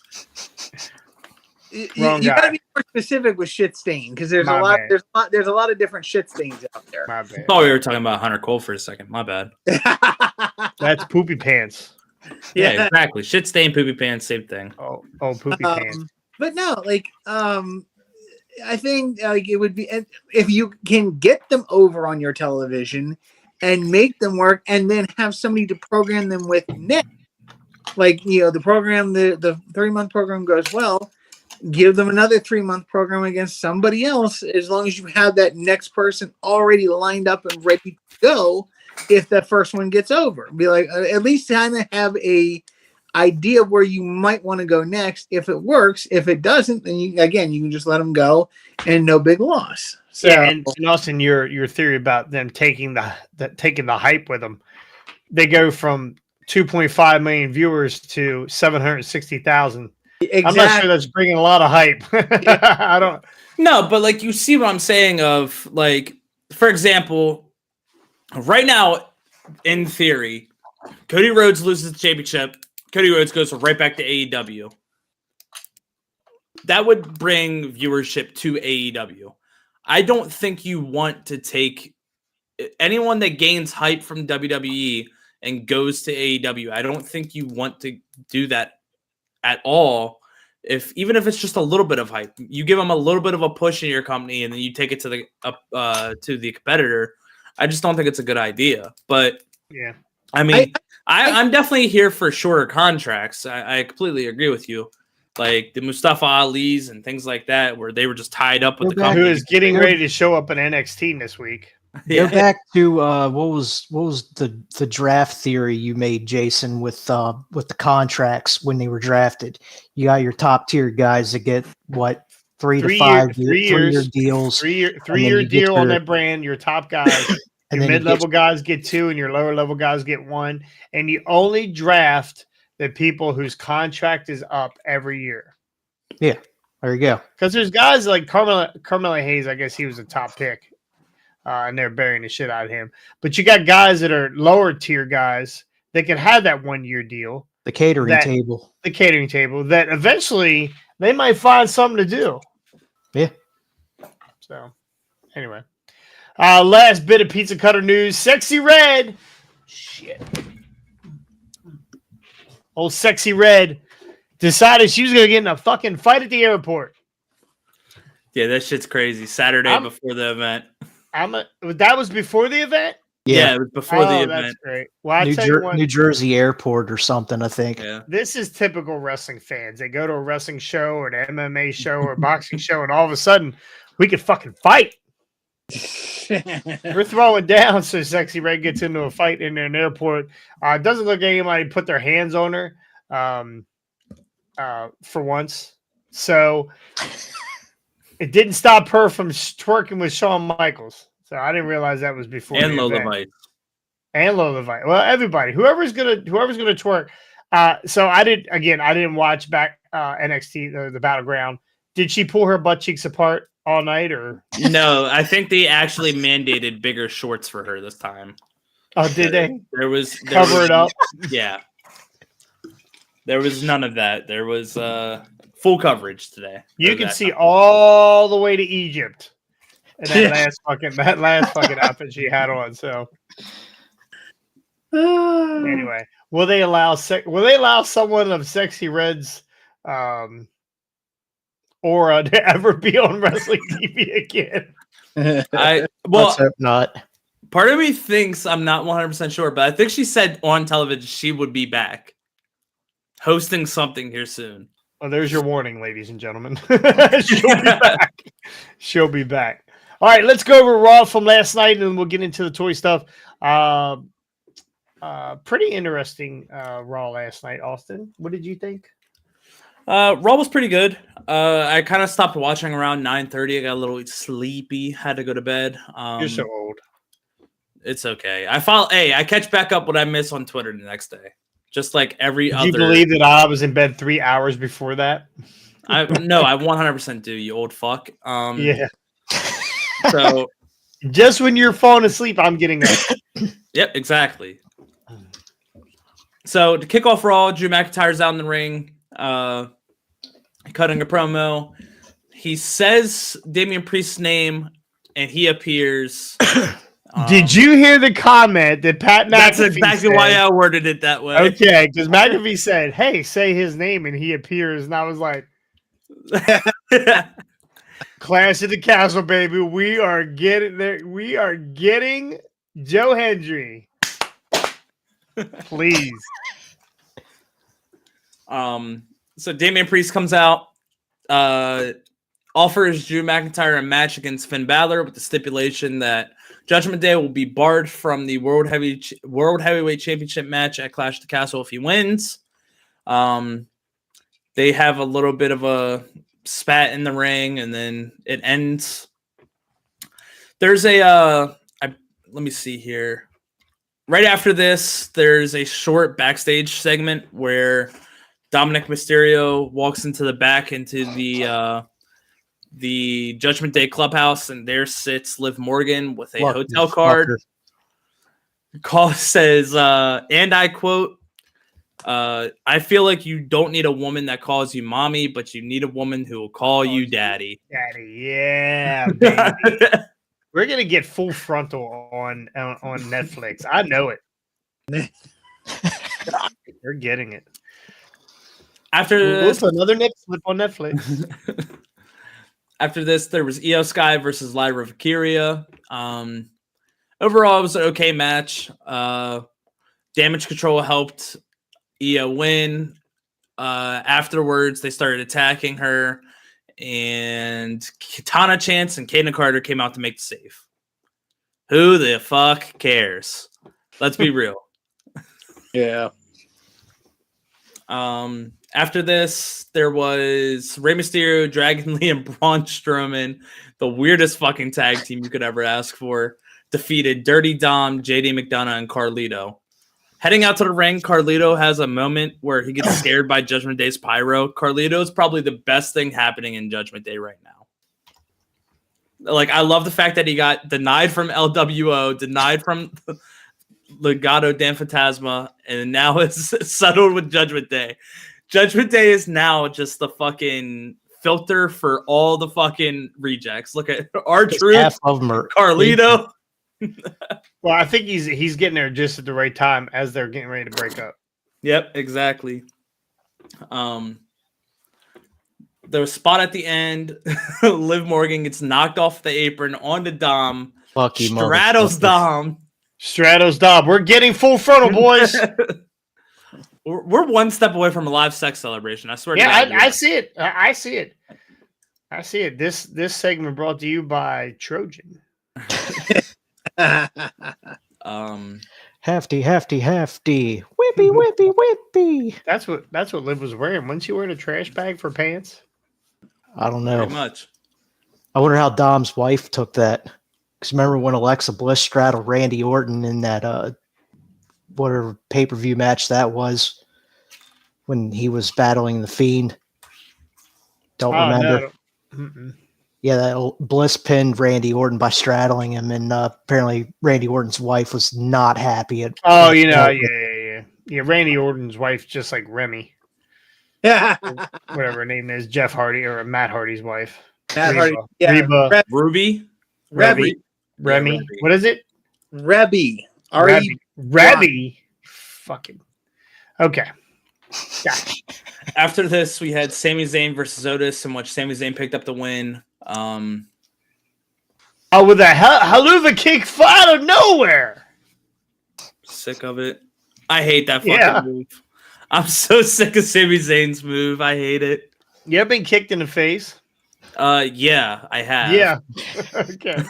You gotta be more specific with shit stain because there's a lot of different shit stains out there. My bad. I thought we were talking about Hunter Cole for a second. My bad. That's poopy pants. Yeah, exactly. Shit stain, poopy pants, same thing. Oh, poopy pants. But no, I think it would be if you can get them over on your television and make them work, and then have somebody to program them with next. Like the program, the 3-month program goes well. Give them another 3-month program against somebody else, as long as you have that next person already lined up and ready to go. If that first one gets over, be like, at least kind of have a idea of where you might want to go next. If it works, if it doesn't, then you can just let them go and no big loss. So, yeah, and Austin, your theory about them taking the hype with them, they go from 2.5 million viewers to 760,000. Exactly. I'm not sure that's bringing a lot of hype. I don't. No, but you see what I'm saying of for example, right now, in theory, Cody Rhodes loses the championship. Cody Rhodes goes right back to AEW. That would bring viewership to AEW. I don't think you want to take anyone that gains hype from WWE and goes to AEW. I don't think you want to do that at all. Even if it's just a little bit of hype, you give them a little bit of a push in your company, and then you take it to the competitor. I just don't think it's a good idea. But yeah, I mean, I'm definitely here for shorter contracts. I completely agree with you. Like the Mustafa Ali's and things like that, where they were just tied up with the company. Who is getting ready to show up in NXT this week? Go back to what was the draft theory you made, Jason, with the contracts when they were drafted. You got your top tier guys that get what 3 to 5 3-year deals, three-year deal on that brand. Your top guys, and your then mid-level guys get 2, and your lower-level guys get 1. And you only draft the people whose contract is up every year. Yeah, there you go. Because there's guys like Carmelo Hayes. I guess he was a top pick. And they're burying the shit out of him. But you got guys that are lower tier guys that can have that 1-year deal. The catering table that eventually they might find something to do. Yeah. So anyway, last bit of pizza cutter news. Sexy Red. Shit. Old Sexy Red decided she was going to get in a fucking fight at the airport. Yeah, that shit's crazy. Saturday before the event. That was before the event? Yeah, it was before the event. That's great. Well, New Jersey Airport or something, I think. Yeah. This is typical wrestling fans. They go to a wrestling show or an MMA show or a boxing show, and all of a sudden, we could fucking fight. We're throwing down, so Sexy Red gets into a fight in an airport. It doesn't look like anybody put their hands on her for once. So it didn't stop her from twerking with Shawn Michaels. So I didn't realize that was before. And Lola Vice. And Lola Vice. Well, everybody, whoever's gonna twerk. So I didn't watch back NXT the Battleground. Did she pull her butt cheeks apart all night or no? I think they actually mandated bigger shorts for her this time. Oh, did they? There was it up. Yeah. There was none of that. There was full coverage today. You can see all the way to Egypt. And that last fucking outfit she had on. So anyway, will they allow someone of Sexy Red's aura to ever be on wrestling TV again? Let's hope not. Part of me thinks, I'm not 100% sure, but I think she said on television she would be back hosting something here soon. Well, there's your warning, ladies and gentlemen. She'll be back. She'll be back. All right, let's go over Raw from last night, and then we'll get into the toy stuff. Pretty interesting Raw last night, Austin. What did you think? Raw was pretty good. I kind of stopped watching around 9:30. I got a little sleepy. Had to go to bed. You're so old. It's okay. I catch back up what I miss on Twitter the next day. Just like every other. Do you believe that I was in bed 3 hours before that? I 100% do, you old fuck. Yeah. So just when you're falling asleep, I'm getting up. Yep, exactly. So to kick off Raw, Drew McIntyre's out in the ring, cutting a promo. He says Damian Priest's name, and he appears. Did you hear the comment that Pat McAfee That's exactly said? why I worded it that way. Okay, because McAfee said, "Hey, say his name," and he appears, and I was like, "Clash of the Castle, baby! We are getting there. We are getting Joe Hendry, please." So Damian Priest comes out, offers Drew McIntyre a match against Finn Balor with the stipulation that Judgment Day will be barred from the World Heavyweight Championship match at Clash of the Castle if he wins. They have a little bit of a spat in the ring, and then it ends. There's let me see here. Right after this, there's a short backstage segment where Dominic Mysterio walks into the back into the Judgment Day clubhouse, and there sits Liv Morgan with a hotel card. Call says, and I quote, I feel like you don't need a woman that calls you mommy, but you need a woman who will call you daddy. Daddy, yeah, baby. We're gonna get Full Frontal on Netflix. I know it. We're getting it. After this, another next flip on Netflix. After this, there was Io Sky versus Lyra Valkyria. Overall, it was an okay match. Damage Control helped Io win. Afterwards, they started attacking her, and Katana Chance and Kaden Carter came out to make the save. Who the fuck cares? Let's be real. Yeah. After this, there was Rey Mysterio, Dragon Lee, and Braun Strowman, the weirdest fucking tag team you could ever ask for, defeated Dirty Dom, JD McDonough, and Carlito. Heading out to the ring, Carlito has a moment where he gets scared by Judgment Day's pyro. Carlito is probably the best thing happening in Judgment Day right now. Like, I love the fact that he got denied from LWO, denied from Legado Dan Fantasma, and now it's settled with Judgment Day. Judgment Day is now just the fucking filter for all the fucking rejects. Look at R-Truth, Half of them are Carlito. Well, I think he's getting there just at the right time as they're getting ready to break up. Yep, exactly. The spot at the end, Liv Morgan gets knocked off the apron onto Dom. Fuck you, Stratos motherfucker. Dom. Stratos Dob. We're getting full frontal, boys. We're one step away from a live sex celebration. I swear to Yeah, God. I see it. I see it. I see it. This segment brought to you by Trojan. Hefty, hefty, hefty. Whippy, whippy, whippy. That's what Liv was wearing. Wasn't she wearing a trash bag for pants? I don't know. Pretty much. I wonder how Dom's wife took that. Because remember when Alexa Bliss straddled Randy Orton in that whatever pay-per-view match that was when he was battling the Fiend? Don't remember. No. Yeah, that Bliss pinned Randy Orton by straddling him, and apparently Randy Orton's wife was not happy. Oh, yeah. Randy Orton's wife, just like Remy, whatever her name is, Jeff Hardy or Matt Hardy's wife. Matt Hardy. Reba. Yeah. Reba. Ruby? Rebby. Remy. Remy. What is it? Rebby. Rebby. Fucking. Okay. Gotcha. After this, we had Sami Zayn versus Otis, in which Sami Zayn picked up the win. Oh, with a haluva kick out of nowhere. Sick of it. I hate that fucking move. I'm so sick of Sami Zayn's move. I hate it. You ever been kicked in the face? Yeah, I have. Yeah. Okay.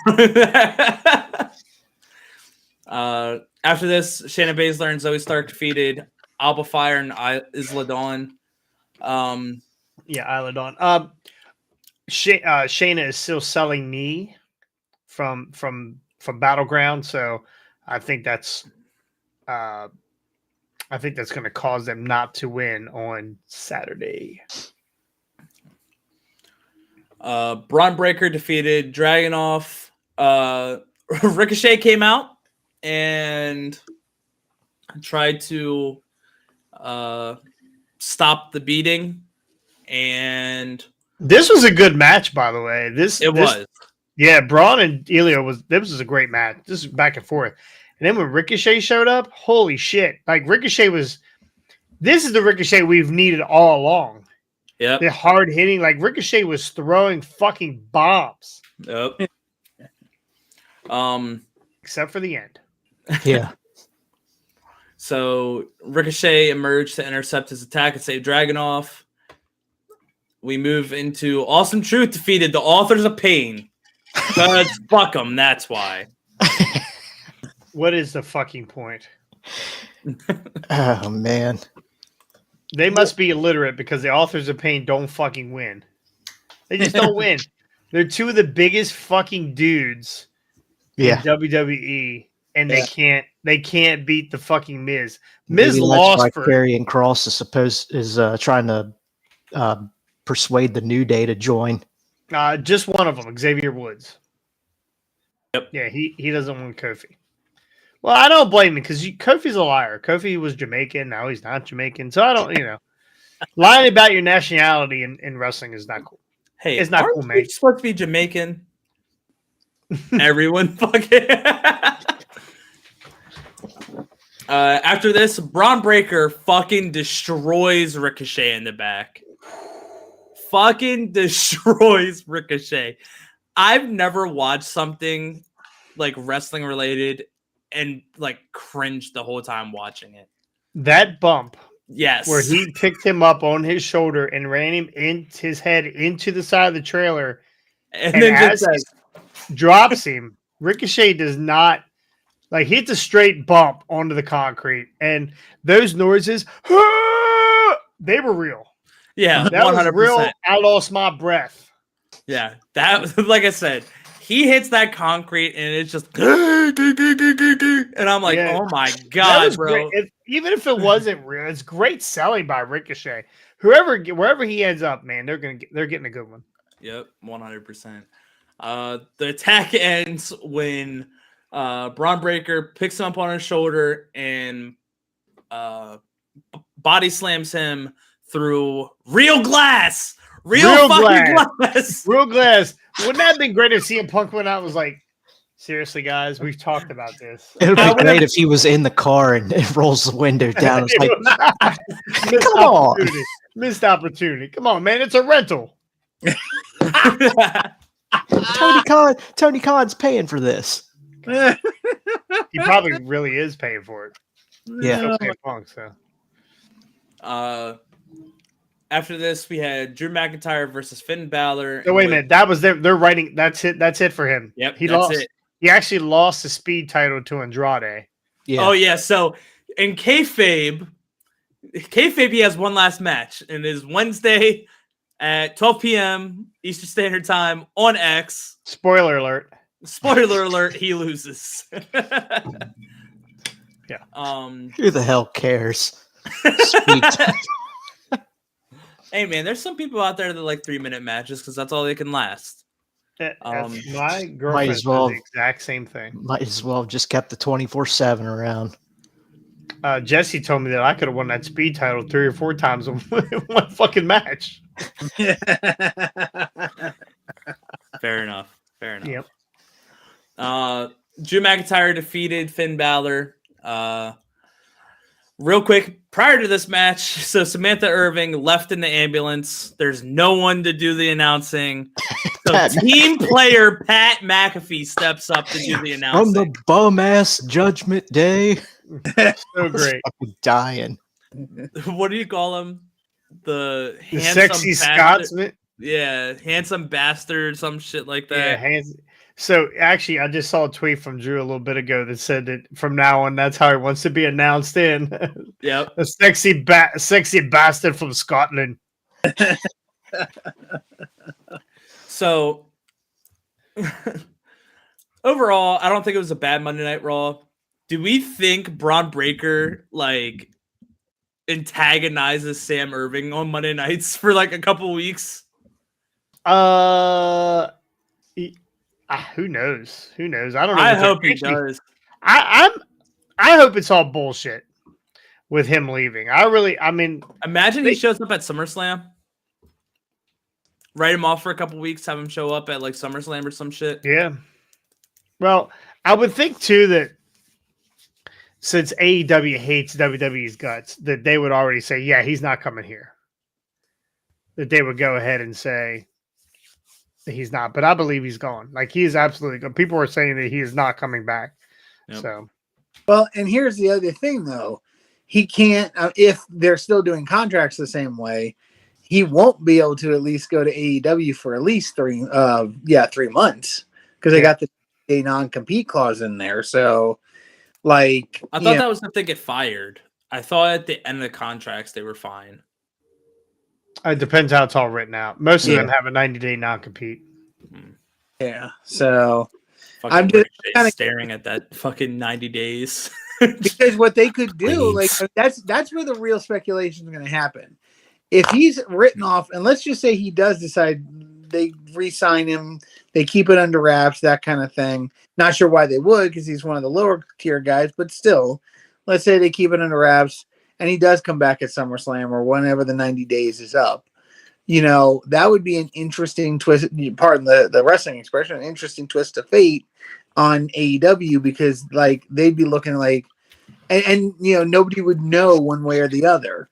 After this, Shayna Baszler and Zoe Stark defeated Alba Fire and Isla Dawn. Yeah, Isla Dawn. Shayna is still selling me from Battleground, so I think that's going to cause them not to win on Saturday. Braun Breaker defeated Dragunov. Ricochet came out and tried to stop the beating, and this was a good match, by the way. This was. Yeah, Braun and Elio this was a great match. This is back and forth. And then when Ricochet showed up, holy shit. Like this is the Ricochet we've needed all along. Yep. The hard hitting, like Ricochet was throwing fucking bombs. Yep. Except for the end. Yeah. So Ricochet emerged to intercept his attack and save Dragunov. We move into Awesome Truth defeated the Authors of Pain. Because fuck them, that's why. What is the fucking point? Oh, man. They must be illiterate because the Authors of Pain don't fucking win. They just don't win. They're two of the biggest fucking dudes in WWE, and they can't beat the fucking Miz. Miz Maybe lost that's why for Karrion Kross is trying to persuade the New Day to join. just one of them, Xavier Woods. Yep. Yeah, he doesn't want Kofi. Well, I don't blame him because Kofi's a liar. Kofi was Jamaican. Now he's not Jamaican. So I don't, lying about your nationality in wrestling is not cool. Hey, It's not aren't cool, you mate. supposed to be Jamaican? Everyone fucking. After this, Braun Breaker fucking destroys Ricochet in the back. Fucking destroys Ricochet. I've never watched something like wrestling related and like cringed the whole time watching it. That bump Yes. where he picked him up on his shoulder and ran him his head into the side of the trailer, and and then as just says, he drops him, Ricochet does not like he hits a straight bump onto the concrete, and those noises, they were real. Yeah, That 100%. was real. I lost my breath. Yeah, that like I said, he hits that concrete and it's just and I'm like, Yeah. oh my That god, was bro. great. Even if it wasn't real, it's great selling by Ricochet. Wherever he ends up, man, they're getting a good one. Yep, 100%. The attack ends when Braun Breaker picks him up on his shoulder and body slams him through real glass. Real fucking glass. Real glass. Wouldn't that have been great if CM Punk went out and was like, seriously, guys, we've talked about this. It would be great if he was in the car and it rolls the window down. It's like, come on. Missed opportunity. Come on, man. It's a rental. Tony Khan's paying for this. He probably really is paying for it. Yeah. Punk, so. After this, we had Drew McIntyre versus Finn Balor. No, wait a minute. That was they're writing. That's it. That's it for him. Yep. He lost. It. He actually lost the speed title to Andrade. Yeah. Oh yeah. So in kayfabe, he has one last match, and it is Wednesday at 12 p.m. Eastern Standard Time on X. Spoiler alert. Spoiler alert. He loses. Yeah. Who the hell cares? Hey man, there's some people out there that like 3-minute matches because that's all they can last. My girlfriend does the exact same thing. Might as well have just kept the 24/7 around. Jesse told me that I could have won that speed title 3 or 4 times in one fucking match. Fair enough. Yep. Drew McIntyre defeated Finn Balor. Real quick, prior to this match, so Samantha Irving left in the ambulance. There's no one to do the announcing. So team player Pat McAfee steps up to do the announcing. From the bum-ass Judgment Day. So great. I'm dying. What do you call him? The sexy Scotsman? Yeah, handsome bastard, some shit like that. Yeah, So actually, I just saw a tweet from Drew a little bit ago that said that from now on, that's how he wants to be announced in. Yep. A sexy bastard from Scotland. So overall, I don't think it was a bad Monday Night Raw. Do we think Braun Breaker like antagonizes Sam Irving on Monday nights for like a couple weeks? Who knows? Who knows? I don't know. I hope he does. I hope it's all bullshit with him leaving. I mean, imagine he shows up at SummerSlam. Write him off for a couple weeks, have him show up at like SummerSlam or some shit. Yeah. Well, I would think too that since AEW hates WWE's guts, that they would already say, yeah, he's not coming here. That they would go ahead and say that he's not. But I believe he's gone. Like, he is absolutely gone. People are saying that he is not coming back. Yep. So, well, and here's the other thing, though. He can't, if they're still doing contracts the same way, he won't be able to at least go to AEW for at least 3 months because they got the non-compete clause in there. So, like, I thought that was if they get fired. I thought at the end of the contracts they were fine. It depends how it's all written out. Most of them have a 90-day non-compete. Yeah. So fucking I'm just kind of staring at that fucking 90 days. Because what they could do, like that's where the real speculation is going to happen. If he's written off, and let's just say he does decide they re-sign him, they keep it under wraps, that kind of thing. Not sure why they would, because he's one of the lower tier guys, but still, let's say they keep it under wraps, and he does come back at SummerSlam or whenever the 90 days is up. You know, that would be an interesting twist, pardon the wrestling expression, an interesting twist of fate on AEW, because like they'd be looking like, and you know, nobody would know one way or the other.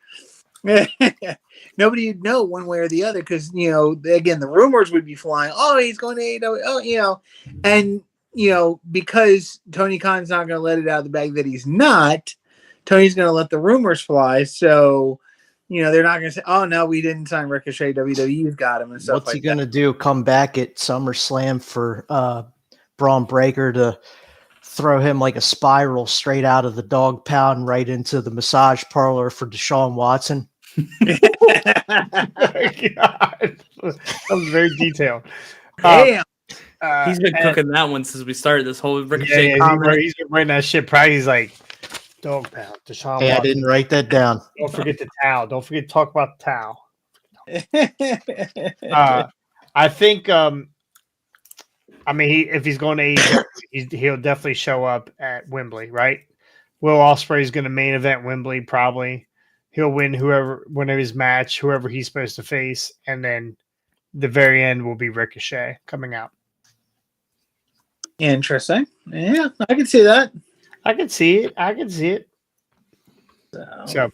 Nobody would know one way or the other, because you know, again, the rumors would be flying. Oh, he's going to AEW. Oh, you know, and you know, because Tony Khan's not going to let it out of the bag that he's not. Tony's going to let the rumors fly. So, you know, they're not going to say, "Oh no, we didn't sign Ricochet. WWE's got him," and stuff. What's he going to do? Come back at SummerSlam for Braun Breaker to throw him like a spiral straight out of the dog pound right into the massage parlor for Deshaun Watson. God. That was very detailed. Damn. He's been And- cooking that one since we started this whole Yeah, Ricochet yeah, comment. he's been writing that shit. Probably he's like, dog pound, Deshaun Hey, I Watson. didn't write that down. Don't forget the towel. Don't forget to talk about the towel. I think, I mean, if he's going to AEW, he'll definitely show up at Wembley, right? Will Ospreay's going to main event Wembley, probably. He'll win whenever his match, whoever he's supposed to face, and then the very end will be Ricochet coming out. Interesting. Yeah, I can see that. I can see it. So,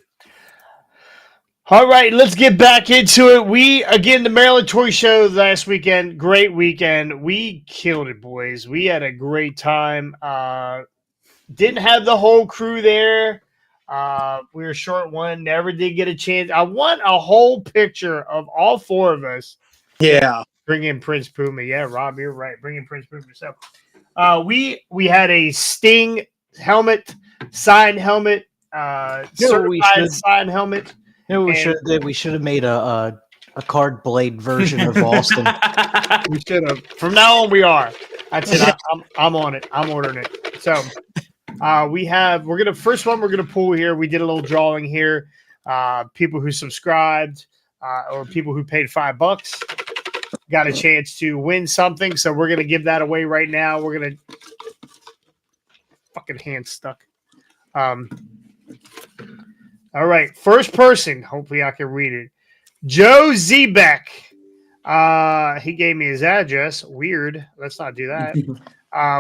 all right, let's get back into it. The Maryland Toy Show last weekend, great weekend. We killed it, boys. We had a great time. Didn't have the whole crew there. We were short one. Never did get a chance. I want a whole picture of all four of us. Yeah. Bring in Prince Puma. Yeah, Rob, you're right. Bring in Prince Puma. So, we had a Sting helmet, signed helmet, certified signed helmet. You know what we should have did? We should have made a card blade version of Austin. We should have. From now on, we are. That's it. I'm on it. I'm ordering it. So first one we're gonna pull here. We did a little drawing here. People who subscribed or people who paid $5 got a chance to win something. So we're gonna give that away right now. We're gonna fucking hand stuck. All right, first person. Hopefully, I can read it. Joe Zebek. He gave me his address. Weird. Let's not do that.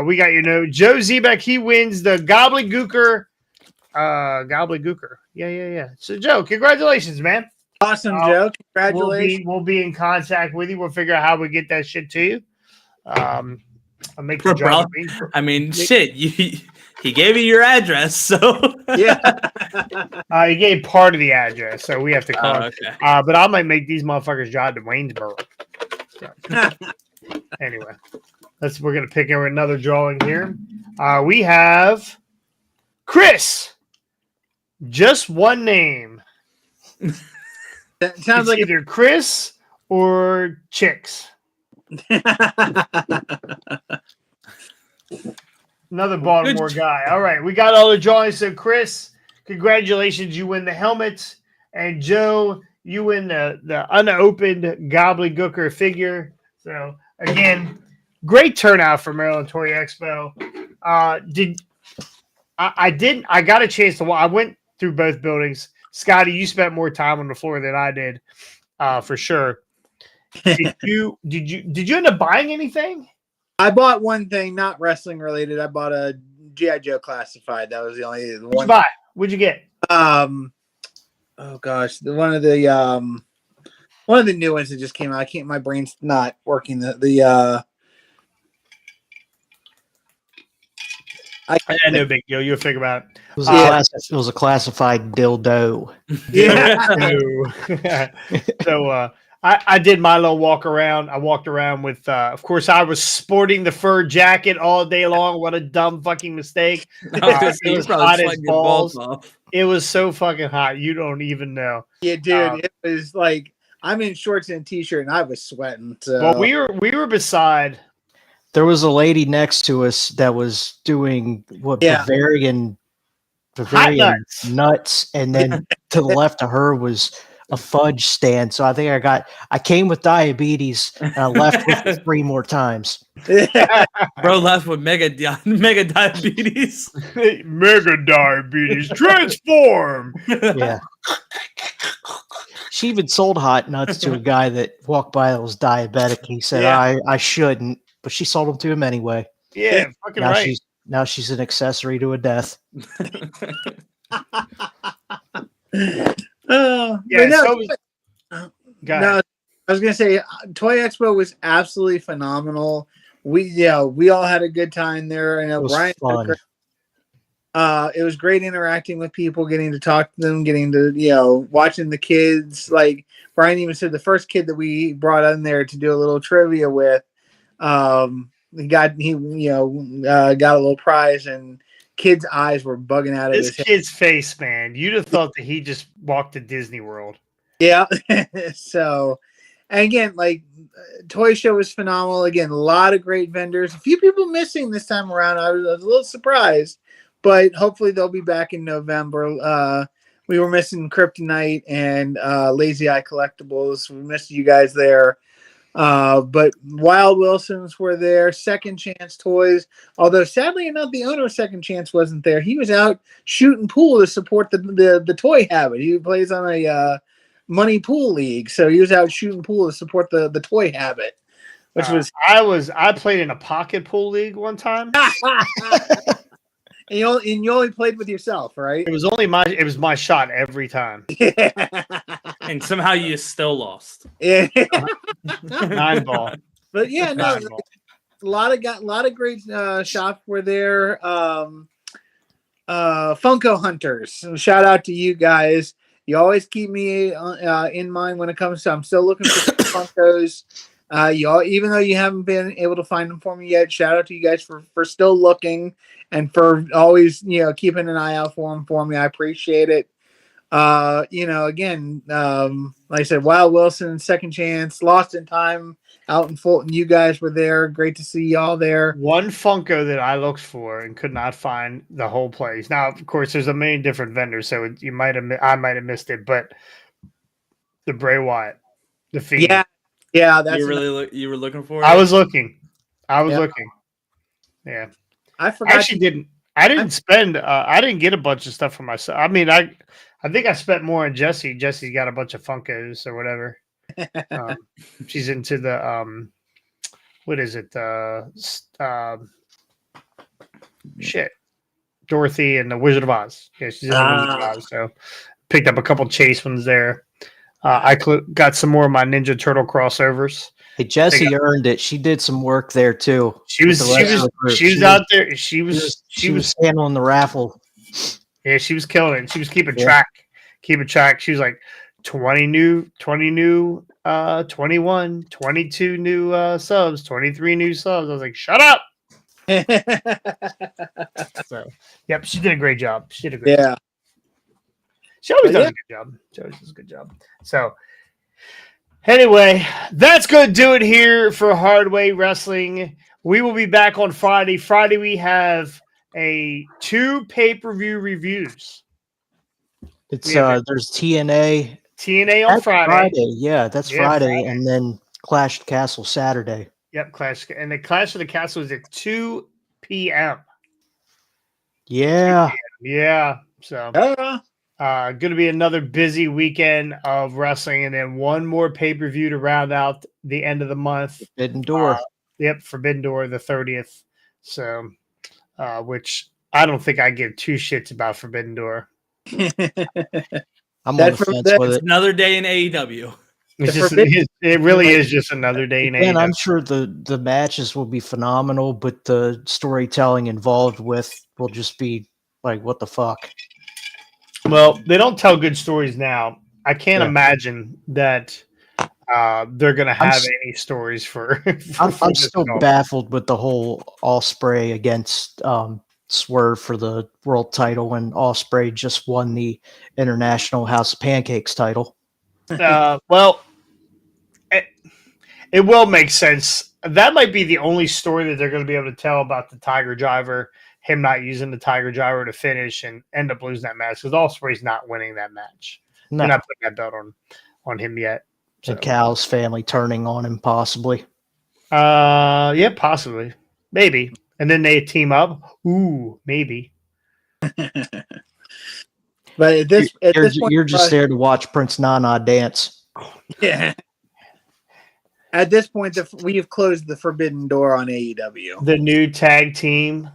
We got Joe Zebek. He wins the Gobbledygooker. Gobbledygooker. Yeah. So, Joe, congratulations, man. Awesome, Joe. Congratulations. We'll be in contact with you. We'll figure out how we get that shit to you. I'll make the job. I mean, shit. He gave you your address, so Yeah. He gave part of the address, so we have to call. Okay. But I might make these motherfuckers drive to Waynesboro. So, anyway, we're gonna pick another drawing here. We have Chris. Just one name. That sounds like either Chris or Chicks. Another Baltimore guy. All right, we got all the drawings. So, Chris, congratulations. You win the helmets. And, Joe, you win the unopened Gobbledygooker figure. So, again, great turnout for Maryland Toy Expo. I got a chance to. I went through both buildings. Scotty, you spent more time on the floor than I did, for sure. Did you end up buying anything? I bought one thing, not wrestling related. I bought a G.I. Joe classified. That was the only one. What'd you buy? What'd you get? Oh gosh, one of the new ones that just came out. My brain's not working. No big deal. You'll figure about it. It was a classified dildo. Yeah. So I did my little walk around. I walked around with, of course, I was sporting the fur jacket all day long. What a dumb fucking mistake. It was hot as balls. It was so fucking hot. You don't even know. Yeah, dude. It was like I'm in shorts and a t-shirt, and I was sweating. So. Well, we were beside. There was a lady next to us that was doing Bavarian nuts, and then to the left of her was a fudge stand. So I think I came with diabetes, and I left with it 3 more times. Bro left with mega diabetes. Mega diabetes. Transform. Yeah. She even sold hot nuts to a guy that walked by that was diabetic. He said, I shouldn't, but she sold them to him anyway. Yeah, fucking right. Now she's an accessory to a death. I was gonna say Toy Expo was absolutely phenomenal. We all had a good time there. I know Brian. It was great interacting with people, getting to talk to them, getting to watching the kids. Like Brian even said, the first kid that we brought in there to do a little trivia with, he got a little prize, and kid's eyes were bugging out of This his head. kid's face, man. You'd have thought that he just walked to Disney World. Yeah. So, and again, like toy show was phenomenal. Again, a lot of great vendors. A few people missing this time around. I was a little surprised, but hopefully they'll be back in November. We were missing Kryptonite and Lazy Eye Collectibles. We missed you guys there. But Wild Wilsons were there. Second Chance Toys. Although sadly enough, the owner of Second Chance wasn't there. He was out shooting pool to support the toy habit. He plays on a money pool league, so he was out shooting pool to support the toy habit, which was I played in a pocket pool league one time. and you only played with yourself, right? It was my shot every time. And somehow you still lost. Yeah. 9-ball. But yeah, no, 9-ball. a lot of great shops were there. Funko Hunters. Shout out to you guys. You always keep me in mind when it comes to. I'm still looking for Funkos. Even though you haven't been able to find them for me yet, shout out to you guys for still looking and for always keeping an eye out for them for me. I appreciate it. Again, like I said, Wild Wilson, Second Chance, Lost in Time, out in Fulton. You guys were there. Great to see y'all there. One Funko that I looked for and could not find the whole place. Now, of course, there's a million different vendors, so I might have missed it. But the Bray Wyatt, the Fiend. Yeah, that's you were looking for it? I was looking. Yeah, I forgot. I didn't spend. I didn't get a bunch of stuff for myself. I mean, I think I spent more on Jessie. Jesse's got a bunch of Funkos or whatever. She's into the what is it? Dorothy and the Wizard of Oz. Yeah, she's in the Wizard of Oz. So picked up a couple Chase ones there. I got some more of my Ninja Turtle crossovers. Hey, Jessie earned it. She did some work there too. She was out there. She was handling the raffle. Yeah, she was killing it. She was keeping track. She was like 20 new, 21, 22 new subs, 23 new subs. I was like, shut up. So, yep, she did a great job. She always does a good job. She always does a good job. So, anyway, that's going to do it here for Hardway Wrestling. We will be back on Friday. Friday, we have 2 pay-per-view reviews. It's there's TNA on Friday. Yeah, that's Friday. And then Clash of the Castle Saturday. Yep, Clash. And the Clash of the Castle is at 2 p.m. Yeah. 2 p.m. Yeah. So going to be another busy weekend of wrestling, and then one more pay-per-view to round out the end of the month. Forbidden Door. Forbidden Door, the 30th. So, which I don't think I give 2 shits about Forbidden Door. I'm on the fence with it. Another day in AEW. It really is just another day in AEW. And I'm sure the matches will be phenomenal, but the storytelling involved with will just be like, what the fuck? Well, they don't tell good stories now. I can't imagine that they're going to have any stories for I'm still baffled with the whole Ospreay against Swerve for the world title when Ospreay just won the International House of Pancakes title. Well, it will make sense. That might be the only story that they're going to be able to tell about the Tiger Driver, him not using the Tiger Driver to finish and end up losing that match, because Ospreay's not winning that match. No. They're not putting that belt on him yet. So. And Cal's family turning on him, possibly. Yeah, possibly. Maybe. And then they team up. Ooh, maybe. But at this point, you're just there to watch Prince Nana dance. Yeah. At this point, we have closed the Forbidden Door on AEW. The new tag team,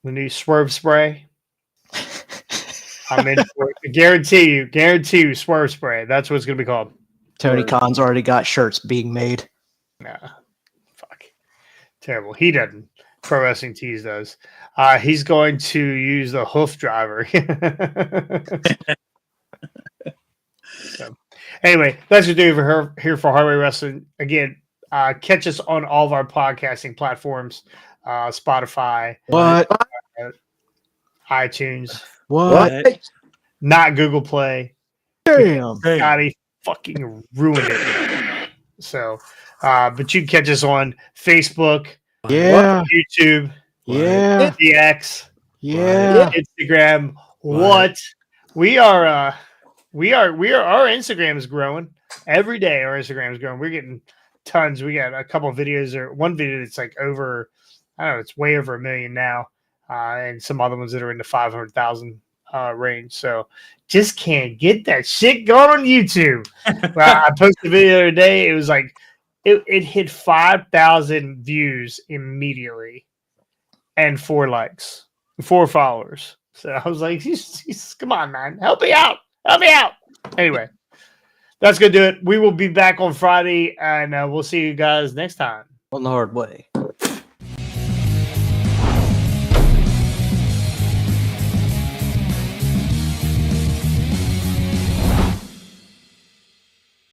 the new Swerve Spray. I'm in for it. Guarantee you, Swerve Spray. That's what it's going to be called. Tony Khan's already got shirts being made. Nah, fuck, terrible. He doesn't. Pro Wrestling Tees does. He's going to use the hoof driver. So, anyway, that's what we do here for Hardway Wrestling. Again, Catch us on all of our podcasting platforms, Spotify, What? iTunes, What? not Google Play. Damn. Scotty fucking ruined it. So, but you can catch us on Facebook, Yeah. YouTube, Yeah. DX, Yeah. Instagram. What? We are our Instagram is growing every day. Our Instagram is growing. We're getting tons. We got a couple of videos or one video that's like over, I don't know, it's way over 1 million now. And some other ones that are in the 500,000 range. So just can't get that shit going on YouTube. I posted a video the other day. It was like it hit 5,000 views immediately and 4 likes, 4 followers. So I was like, come on, man, help me out. Anyway, that's gonna do it. We will be back on Friday, and we'll see you guys next time On the hard way.